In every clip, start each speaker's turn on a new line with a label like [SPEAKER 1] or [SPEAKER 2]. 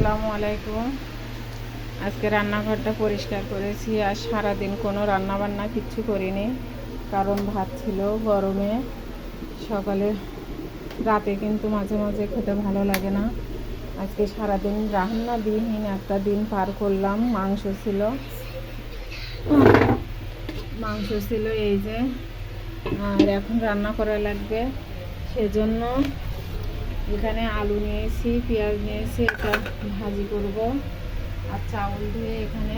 [SPEAKER 1] আসসালামু আলাইকুম। আজকে রান্নাঘরটা পরিষ্কার করেছি আর সারাদিন কোনো রান্নাবান্না কিচ্ছু করিনি, কারণ ভাত ছিল গরমে। সকালে রাতে কিন্তু মাঝে মাঝে খেতে ভালো লাগে না। আজকে সারাদিন রান্না দিনহীন একটা দিন পার করলাম। মাংস ছিল এই যে, আর এখন রান্না করা লাগবে। সেজন্য এখানে আলু নিয়েছি, পেঁয়াজ নিয়েছি, এটা ভাজি করব। আর চাউল ধুয়ে এখানে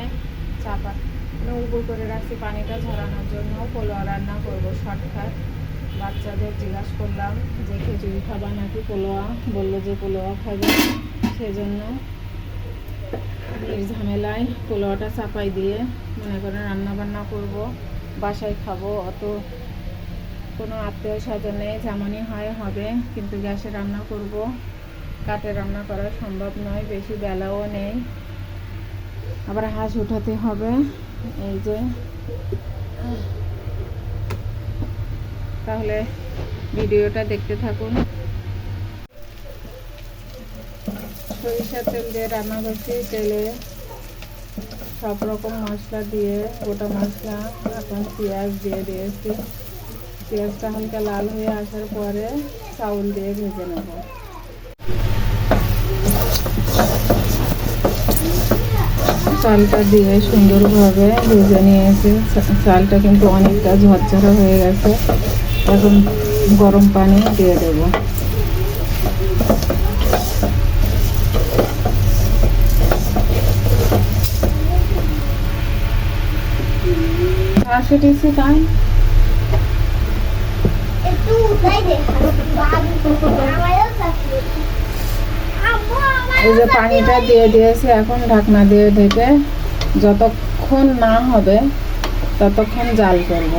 [SPEAKER 1] চাপা উপর করে রাখছি পানিটা ঝরানোর জন্য। পোলাও রান্না করব শর্টকাট। বাচ্চাদের জিজ্ঞাসা করলাম যে খিচুড়ি খাবা নাকি পোলাও, বললো যে পোলাও খাবে। সেজন্য ঝামেলায় পোলাওটা চাপাই দিয়ে মনে করেন রান্না বান্না করব, বাসায় খাবো। অত কোনো আত্মীয় স্বজন নেই, যেমনই হয় হবে, কিন্তু গ্যাসে রান্না করব। কাঠে রান্না করা সম্ভব নয়, বেশি বেলাও নেই, আবার হাঁস উঠাতে হবে। এই যে, তাহলে ভিডিওটা দেখতে থাকুন। সরিষার তেল দিয়ে রান্না করছি। তেলে সব রকম মশলা দিয়ে, গোটা মশলা, এখন পেঁয়াজ দিয়ে দিয়েছি। পেঁয়াজটা হালকা লাল হয়ে আসার পরে চাউল দিয়ে ভেজে নেব। চালটা দিয়ে সুন্দরভাবে ভেজে নিয়েছি। চালটা কিন্তু অনেকটা ঝরঝরা হয়ে গেছে। এখন গরম পানি দিয়ে দেব। সেটিছি তাই এই যে পানিটা দিয়ে দিয়েছি। এখন ঢাকনা দিয়ে ঢেকে যতক্ষণ না হবে ততক্ষণ জাল করব।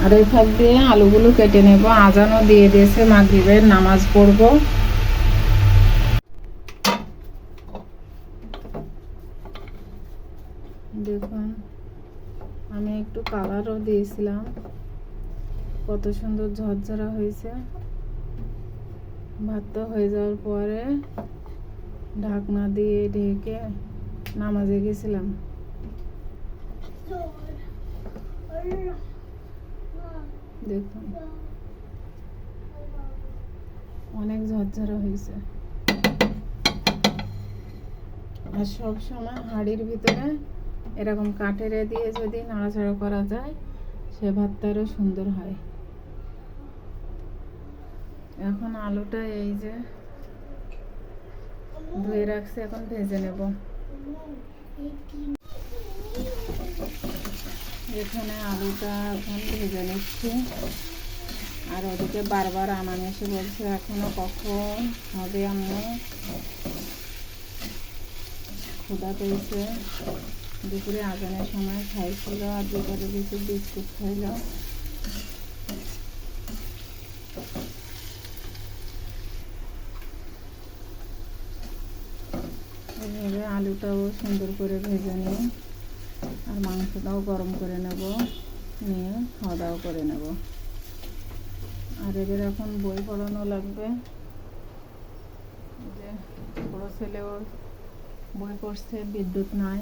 [SPEAKER 1] আর এই ফাঁক দিয়ে আলুগুলো কেটে নেব। আজানও দিয়ে দিয়েছে, মাগরিবের নামাজ পড়ব। দেখুন, আমি একটু কালারও দিয়েছিলাম, কত সুন্দর ঝরঝরা হয়েছে। ভাতটা হয়ে যাওয়ার পরে ঢাকনা দিয়ে ঢেকে নামাজে গেছিলাম। দেখুন, অনেক ঝরঝরা হয়েছে। আর সব সময় হাঁড়ির ভিতরে এরকম কাঠের দিয়ে যদি নাড়াচাড়া করা যায়, সে ভাতটা আরও সুন্দর হয়। এখন আলুটা এই যে ধুয়ে রাখছি, এখন ভেজে নেব। এখানে আলুটা এখন ভেজে নিচ্ছি। আর ওদিকে বারবার আনান এসে বলছে এখনো কখন হবে আম্মু, ক্ষুধা পেয়েছে। দুপুরে আজানের সময় খাইছিল, আর দুপুরে কিছু বিস্কুট খাইল। এইভাবে আলুটাও সুন্দর করে ভেজে নিই, আর মাংসটাও গরম করে নেব, নিয়ে খাওয়া দাওয়া করে নেব। আর এদের এখন বই পড়ানো লাগবে। যে বড় ছেলেও বই পড়ছে, বিদ্যুৎ নাই।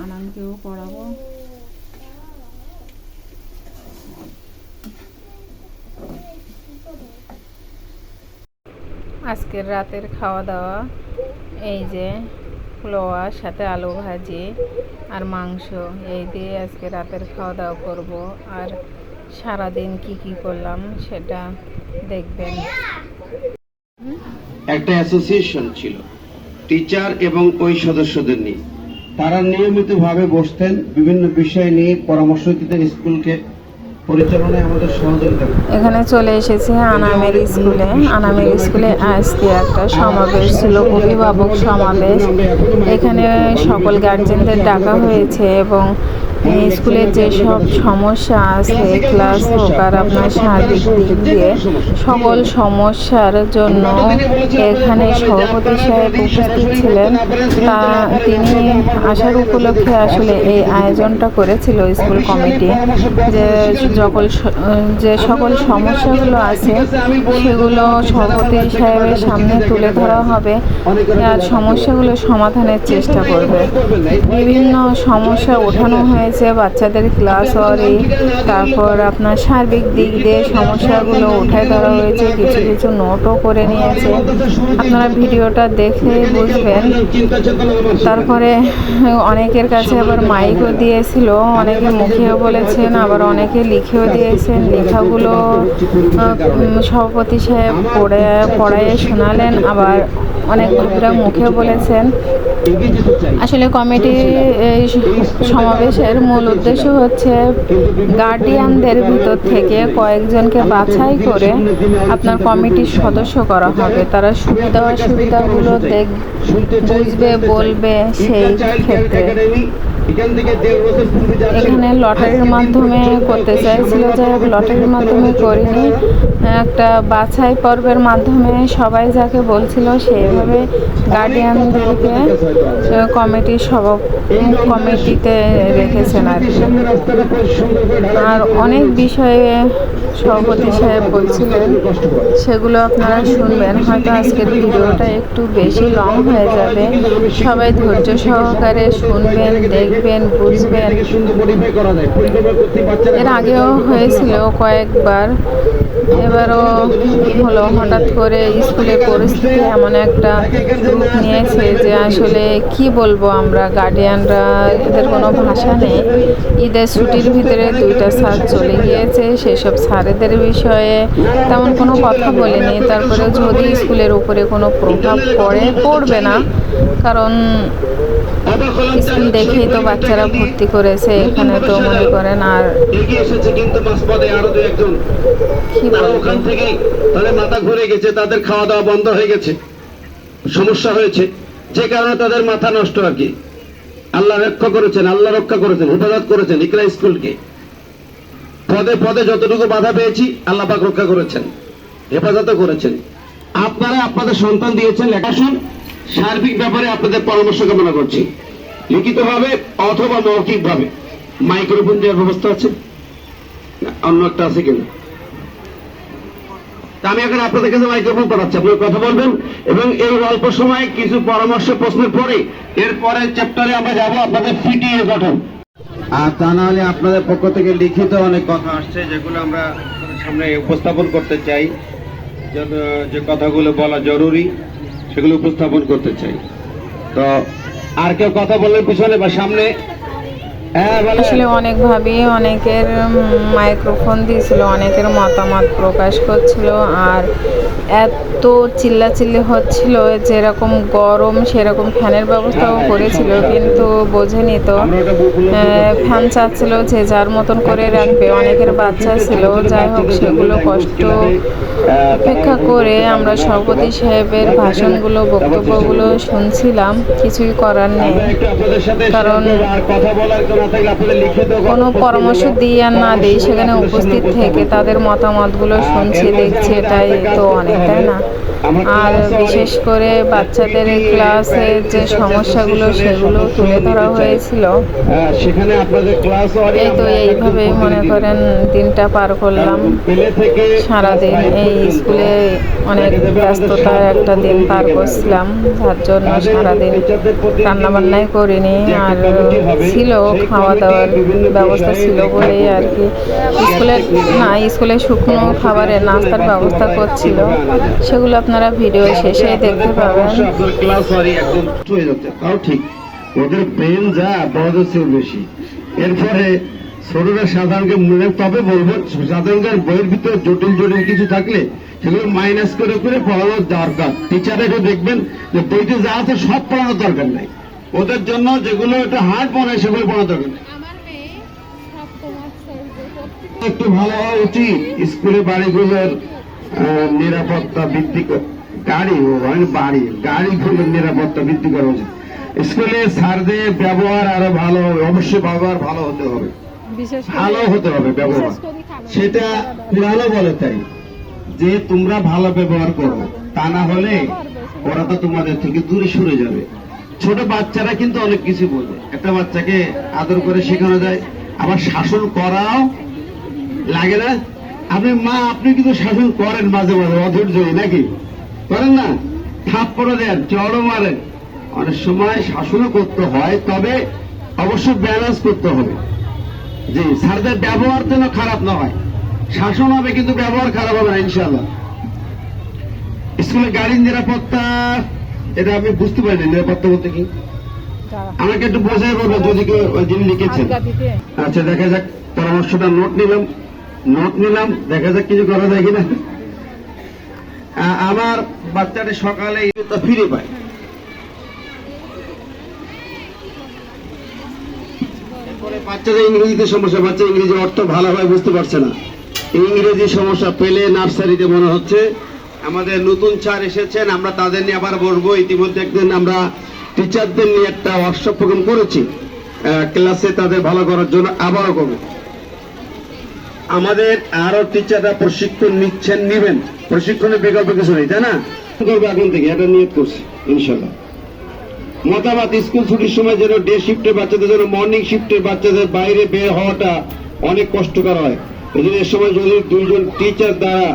[SPEAKER 1] আনানকেও পড়াবো। আজকের রাতের খাওয়া দাওয়া এই যে পোলাওয়ার সাথে আলু ভাজি আর মাংস, এই দিয়ে আজকে রাতের খাওয়া দাওয়া করব। আর সারাদিন কি কি করলাম সেটা দেখবেন।
[SPEAKER 2] একটা অ্যাসোসিয়েশন ছিল টিচার এবং ওই সদস্যদের নিয়ে। তারা নিয়মিতভাবে বসতেন, বিভিন্ন বিষয় নিয়ে পরামর্শ দিতেন, স্কুলকে পরিচালনায় আমাদের সহযোগিতা।
[SPEAKER 1] এখানে চলে এসেছি আনামের স্কুলে। আজকে একটা সমাবেশ ছিল, অভিভাবক সমাবেশ। এখানে সকল গার্জেনদের ডাকা হয়েছে এবং এই স্কুলে যেসব সমস্যা আছে ক্লাস হোক আর আপনার সার্বিক দিক দিয়ে সকল সমস্যার জন্য এখানে সভাপতি সাহেব উপস্থিত ছিলেন। তিনি আসার উপলক্ষে আসলে এই আয়োজনটা করেছিল স্কুল কমিটি, যে সকল সমস্যাগুলো আছে সেগুলো সভাপতি সাহেবের সামনে তুলে ধরা হবে আর সমস্যাগুলো সমাধানের চেষ্টা করবে। বিভিন্ন সমস্যা ওঠানো হয়েছে, বাচ্চাদের ক্লাস ওয়ারি, তারপর আপনার সার্বিক দিক দিয়ে সমস্যাগুলো উঠায় ধরা হয়েছে, কিছু কিছু নোটও করে নিয়েছে, আপনারা ভিডিওটা দেখলে বুঝবেন। তারপরে অনেকের কাছে আবার মাইকও দিয়েছিল, অনেকে মুখেও বলেছেন আবার অনেকে লিখেও দিয়েছেন। লেখাগুলো সভাপতি সাহেব পড়ায় শোনালেন, আবার অনেক ভাবরা মুখে বলেছেন। আসলে কমিটি এই সমাবেশের মূল উদ্দেশ্য হচ্ছে গার্ডিয়ানদের ভিতর থেকে কয়েকজনকে বাছাই করে আপনার কমিটির সদস্য করা হবে। তারা সুবিধা অসুবিধাগুলো বুঝবে, বলবে সেই ক্ষেত্রে। এখানে লটারির মাধ্যমে করতে চাইছিল, যাই হোক লটারির মাধ্যমে করিনি, একটা বাছাই পর্বের মাধ্যমে সবাই যাকে বলছিল সেইভাবে গার্ডিয়ানদেরকে কমিটিতে রেখেছেন আর কি। আর অনেক বিষয়ে সভাপতি সাহেব বলছিলেন, সেগুলো আপনারা শুনবেন। হয়তো আজকের ভিডিওটা একটু বেশি লং হয়ে যাবে, সবাই ধৈর্য সহকারে শুনবেন, দেখবেন, বুঝবেন। এর আগেও হয়েছিল কয়েকবার, এবারও হলো। হঠাৎ করে স্কুলের পরিস্থিতি এমন একটা রূপ নিয়েছে যে আসলে কি বলবো আমরা, গার্ডিয়ানরা এদের কোনো ভাষা নেই। ঈদের ছুটির ভিতরে 2টা স্যার চলে গিয়েছে, সেসব স্যারেদের বিষয়ে তেমন কোনো কথা বলেনি। তারপরে যদি স্কুলের উপরে কোনো প্রভাব পড়বে না, কারণ স্কুল দেখেই তো বাচ্চারা ভর্তি করেছে এখানে, তো মনে করেন আর কি বলবো,
[SPEAKER 2] তাদের মাথা ঘুরে গেছে, তাদের খাওয়া দাওয়া বন্ধ হয়ে গেছে, সমস্যা হয়েছে, যে কারণে তাদের মাথা নষ্ট আর কি। আল্লাহ রক্ষা করেছেন, হেফাজত করেছেন ইকরা স্কুলকে। পদে পদে যতটুকু বাধা পেয়েছি আল্লাহ পাক রক্ষা করেছেন, হেফাজতও করেছেন। আপনারা আপনাদের সন্তান দিয়েছেন লেখাশোন, সার্বিক ব্যাপারে আপনাদের পরামর্শ কামনা করছি, লিখিতভাবে অথবা মৌখিকভাবে। মাইক্রোফোন দেওয়ার ব্যবস্থা আছে, অন্য একটা আছে কিনা? আমি এখন আপনাদের কাছে মাইক্রোফোন পাঠাচ্ছি, আপনারা কথা বলবেন এবং এই অল্প সময়ে কিছু পরামর্শ প্রশ্নের পরে এরপরে চ্যাপ্টারে আমরা যাবো আপনাদের পিটিএ গঠন। আর তা না হলে আপনাদের পক্ষ থেকে লিখিত অনেক কথা আসছে, যেগুলো আমরা সামনে উপস্থাপন করতে চাই, যে কথাগুলো বলা জরুরি সেগুলো উপস্থাপন করতে চাই। তো আর কেউ কথা বলার পিছনে বা সামনে?
[SPEAKER 1] আসলে অনেকভাবে অনেকের মাইক্রোফোন দিয়েছিল, অনেকের মতামত প্রকাশ করছিল, আর এত চিল্লাচিল্লি হচ্ছিল, যেরকম গরম সেরকম ফ্যানের ব্যবস্থাও করেছিল, কিন্তু বোঝেনি তো। ফ্যান চাচ্ছিল যে যার মতন করে রাখবে, অনেকের বাচ্চা ছিল। যাই হোক, সেগুলো কষ্ট উপেক্ষা করে আমরা সভাপতি সাহেবের ভাষণগুলো, বক্তব্যগুলো শুনছিলাম। কিছুই করার নেই, কারণ কোনো পরামর্শ দিয়ে আর না দিই, সেখানে উপস্থিত থেকে তাদের মতামতগুলো শুনছি, দেখছি, এটাই তো অনেক, তাই না? আর বিশেষ করে বাচ্চাদের ক্লাসের যে সমস্যাগুলো সেগুলো তুলে ধরা হয়েছিল। এই তো এইভাবেই মনে করেন দিনটা পার করলাম সারাদিন। এই স্কুলে অনেক ব্যস্ততার একটা দিন পার করছিলাম, যার জন্য সারাদিন রান্নাবান্নাই করিনি। আর ছিল খাওয়া দাওয়ার ব্যবস্থা ছিল বলেই আর কি স্কুলে শুকনো খাবারের নাস্তার ব্যবস্থা করছিল, সেগুলো আপনারা ভিডিও শেষে দেখতে পাবেন।
[SPEAKER 2] তাও ঠিক, ওদের ব্রেন যা বড়দের চেয়ে বেশি। এরপরে ছোটরা সাধারণকে মনে, তবে বলবো সাধারণের বইয়ের ভিতরে জটিল কিছু থাকলে সেগুলো মাইনাস করে পড়ানোর দরকার। টিচারেরও দেখবেন যে বইতে যা আছে সব পড়ানোর দরকার নাই, ওদের জন্য যেগুলো একটু হার্ড মনে হয় সেগুলো পড়ানোর দরকার নেই। একটু ভালো হওয়া উচিত স্কুলে বাড়িগুলোর নিরাপত্তা বৃদ্ধি, গাড়িগুলোর নিরাপত্তা বৃদ্ধি করা উচিত। স্কুলে স্যারদের ব্যবহার আরো ভালো হবে, অবশ্যই ব্যবহার ভালো হতে হবে,
[SPEAKER 1] বিশেষ
[SPEAKER 2] ভালো হতে হবে ব্যবহার। সেটা কোরআনও বলে তাই যে তোমরা ভালো ব্যবহার করো, তা না হলে ওরা তো তোমাদের থেকে দূরে সরে যাবে। ছোট বাচ্চারা কিন্তু অনেক কিছু বলে, একটা বাচ্চাকে আদর করে শেখানো যায়, আবার শাসন করাও লাগে না? আপনি মা, আপনি কিন্তু শাসন করেন মাঝে মাঝে, অধৈর্য নাকি করেন না? থাপ্পড় দেন, চড়ও মারেন, অনেক সময় শাসনও করতে হয়, তবে অবশ্যই ব্যালেন্স করতে হবে। জি, স্যারদের ব্যবহার যেন খারাপ না হয়, শাসন হবে কিন্তু ব্যবহার খারাপ হবে না ইনশাআল্লাহ। স্কুলে গাড়ির নিরাপত্তা, এটা আমি বুঝতে পারিনি, নিরাপত্তা বলতে কি আমাকে একটু বোঝাই বলবেন যদি কেউ যিনি লিখেছেন। আচ্ছা, দেখা যাক, পরামর্শটা নোট নিলাম, দেখা যাক কিছু করা যায় কিনা। আমার বাচ্চাটা সকালে ফিরে পায়, বাচ্চাদের ইংরেজিতে সমস্যা, বাচ্চা ইংরেজি অর্থ ভালোভাবে বুঝতে পারছে না, ইংরেজি সমস্যা পেলে নার্সারিতে মনে হচ্ছে। আমাদের নতুন স্যার এসেছেন, আমরা তাদের নিয়ে আবার বসবো। ইতিমধ্যে একদিন আমরা টিচারদের নিয়ে একটা ওয়ার্কশপ প্রোগ্রাম করেছি, ক্লাসে তাদের ভালো করার জন্য আবারও করবো। আমাদের আরো টিচাররা প্রশিক্ষণ নিবেন, প্রশিক্ষণের বিকল্প কিছু নেই, তাই না? করবো এখন থেকে, এটা নিয়ত করছি ইনশাল্লাহ। মতামত, স্কুল ছুটির সময় যেন ডে শিফটের বাচ্চাদের জন্য মর্নিং শিফটের বাচ্চাদের বাইরে বের হওয়াটা অনেক কষ্টকর হয়। এই জন্য এর সময় যদি দুইজন টিচার দ্বারা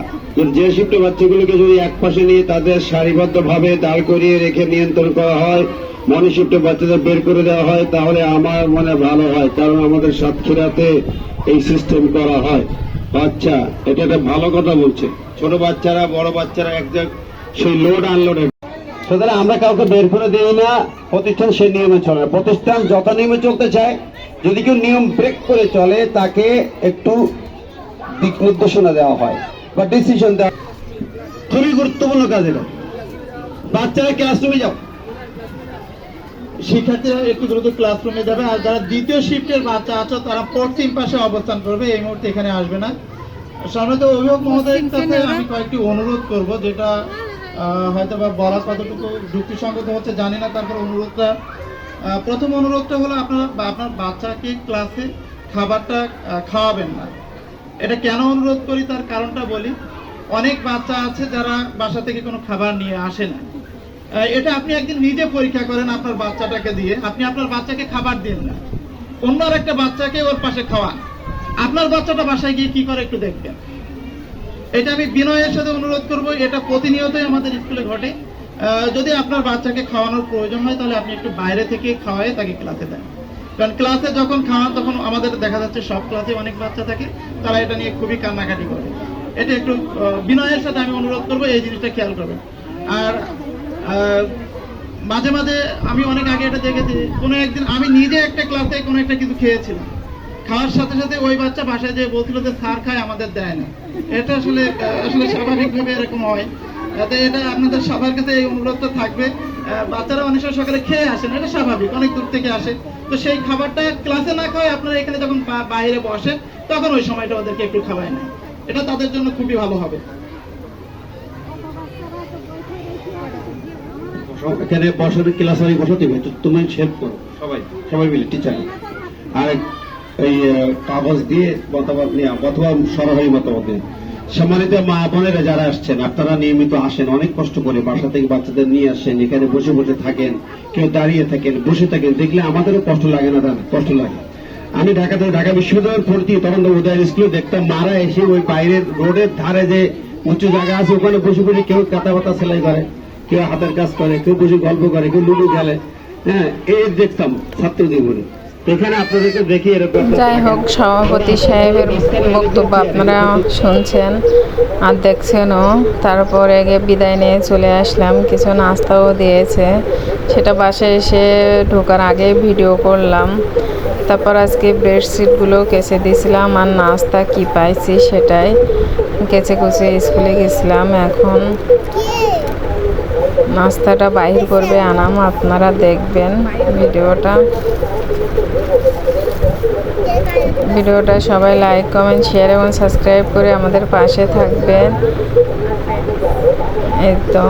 [SPEAKER 2] যে শিফটের বাচ্চাগুলোকে যদি এক পাশে নিয়ে তাদের সারিবদ্ধ ভাবে দাঁড় করিয়ে রেখে নিয়ন্ত্রণ করা হয়, মর্নিং শিফটের বাচ্চাদের বের করে দেওয়া হয়, তাহলে আমার মনে ভালো হয়। কারণ আমাদের সাতক্ষীরাতে এই সিস্টেম করা হয়। আচ্ছা, এটা একটা ভালো কথা বলছে। ছোট বাচ্চারা, বড় বাচ্চারা একজন সেই লোড আনলোডের, সুতরাং আমরা কাউকে বের করে দিই না, প্রতিষ্ঠান সেই নিয়মে চলে। প্রতিষ্ঠান যত নিয়মে চলতে চায়, যদি কেউ নিয়ম ব্রেক করে চলে তাকে একটু দিক নির্দেশনা দেওয়া হয় বা ডিসিশন দেওয়া। খুবই গুরুত্বপূর্ণ কাজ এটা। বাচ্চারা ক্লাসরুমে যাও,
[SPEAKER 3] শিক্ষার্থীরা একটু দ্রুত ক্লাসরুমে যাবে, আর যারা দ্বিতীয় শিফটের বাচ্চা আছে তারা পশ্চিম পাশে অবস্থান করবে, এই মুহূর্তে এখানে আসবে না। সম্মানিত অভিভাবক মহোদয়ের কাছে আমি কয়েকটি অনুরোধ করব, যেটা হয়তো বা বলা কতটুকু যুক্তিসঙ্গত হচ্ছে জানি না, তারপর অনুরোধটা, প্রথম অনুরোধটা হলো আপনার বাচ্চাকে ক্লাসে খাবারটা খাওয়াবেন না। এটা কেন অনুরোধ করি তার কারণটা বলি। অনেক বাচ্চা আছে যারা বাসা থেকে কোনো খাবার নিয়ে আসে না। এটা আপনি একদিন নিজে পরীক্ষা করেন আপনার বাচ্চাটাকে দিয়ে, আপনি আপনার বাচ্চাকে খাবার দিন না, অন্য একটা বাচ্চাকে ওর পাশে খাওয়ান, আপনার বাচ্চাটা বাসায় গিয়ে কি করে একটু দেখবেন। এটা আমি বিনয়ের সাথে অনুরোধ করব, এটা প্রতিনিয়তই আমাদের স্কুলে ঘটে। যদি আপনার বাচ্চাকে খাওয়ানোর প্রয়োজন হয় তাহলে আপনি একটু বাইরে থেকে খাওয়াই তাকে ক্লাসে দেন, কারণ ক্লাসে যখন খাওয়ান তখন আমাদের দেখা যাচ্ছে সব ক্লাসে অনেক বাচ্চা থাকে, তারা এটা নিয়ে খুবই কান্নাকাটি করে। এটা একটু বিনয়ের সাথে আমি অনুরোধ করবো এই জিনিসটা খেয়াল করবেন। আর মাঝে মাঝে আমি অনেক আগে এটা দেখেছি, কোনো একদিন আমি নিজে একটা ক্লাসে কোনো একটা কিছু খেয়েছিলাম, খাওয়ার সাথে সাথে ওই বাচ্চা বাসায় যেয়ে বলছিল যে স্যার খায়, আমাদের দেয় না। এটা আসলে স্বাভাবিকভাবে এরকম হয়। এটা আপনাদের সবার কাছে এই অনুরোধটা থাকবে। বাচ্চারা অনেক সময় সকালে খেয়ে আসেন, এটা স্বাভাবিক, অনেক দূর থেকে আসে, তো সেই খাবারটা ক্লাসে না খাওয়ায় আপনারা এখানে যখন বাইরে বসেন তখন ওই সময়টা ওদেরকে একটু খাওয়ায় না, এটা তাদের জন্য খুবই ভালো হবে।
[SPEAKER 2] এখানে বসার ক্লাস আমি বসাতে হবে, তুমি হেল্প করো, সবাই মিলে টিচার, আর এই কাগজ দিয়ে মতামত নিয়ে অথবা সরাসরি মতামত নিয়ে। সম্মানিত মা বোনেরা যারা আসছেন, আপনারা নিয়মিত আসেন, অনেক কষ্ট করে বাসা থেকে বাচ্চাদের নিয়ে আসেন, এখানে বসে বসে থাকেন, কেউ দাঁড়িয়ে থাকেন, বসে থাকেন, দেখলে আমাদেরও কষ্ট লাগে না? কষ্ট লাগে। আমি ঢাকা বিশ্ববিদ্যালয়ের পড়ছি, তখন তো উদয় স্কুলে দেখতাম মারা এসে ওই বাইরের রোডের ধারে যে উঁচু জায়গা আছে ওখানে বসে বসে কেউ কাটা পাতা সেলাই করে, কেউ হাতের কাজ করে, কেউ বসে গল্প করে, কেউ লুডু খেলে। হ্যাঁ, এই দেখতাম ছাত্র জীবনে। এখানে আপনাদেরকে দেখি এরকম।
[SPEAKER 1] যাই হোক, সভাপতি সাহেবের বক্তব্য আপনারা শুনছেন আর দেখছেনও। তারপরে বিদায় নিয়ে চলে আসলাম, কিছু নাস্তাও দিয়েছে, সেটা বাসায় এসে ঢোকার আগে ভিডিও করলাম। তারপর আজকে বেডশিটগুলো কেচে দিয়েছিলাম, আর নাস্তা কি পাইছি সেটাই কেচে কুচে স্কুলে গেছিলাম। এখন নাস্তাটা বাহির করবে আনাম, আপনারা দেখবেন ভিডিওটা সবাই লাইক, কমেন্ট, শেয়ার এবং সাবস্ক্রাইব করে আমাদের পাশে থাকবেন। এই তো,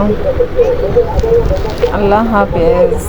[SPEAKER 1] আল্লাহ হাফেজ।